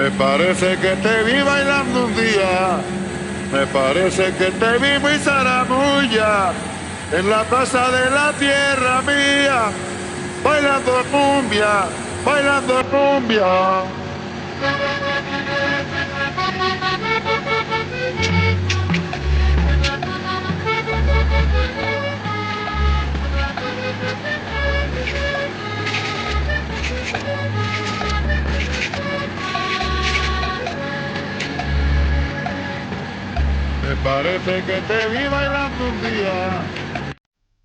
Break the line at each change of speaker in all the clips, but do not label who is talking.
Me parece que te vi bailando un día, me parece que te vi muy zaramulla, en la plaza de la tierra mía, bailando cumbia, bailando cumbia. Me parece que te vi bailando un día.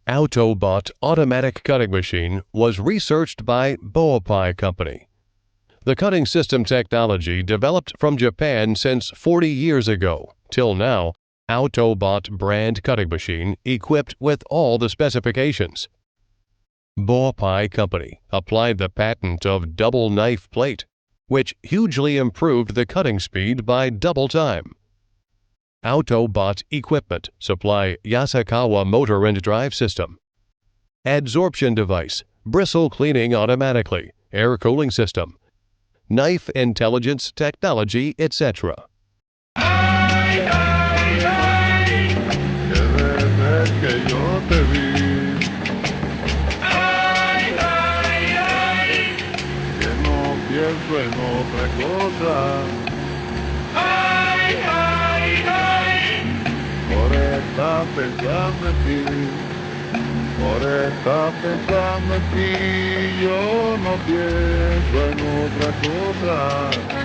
Autobot automatic cutting machine was researched by Boapai Company. The cutting system technology developed from Japan since 40 years ago till now. Autobot brand cutting machine equipped with all the specifications. Boapai Company applied the patent of double knife plate, which hugely improved the cutting speed by double time. Autobot equipment supply Yasakawa motor and drive system, adsorption device, bristle cleaning automatically, air cooling system, knife intelligence technology, etc.
Ay, ay, ay, que desde que yo te vi. Ay, ay, ay, que no pienso en otra cosa. Ay, ay, ay, por estar pensando en ti, por estar pensando en ti, yo no pienso en otra cosa.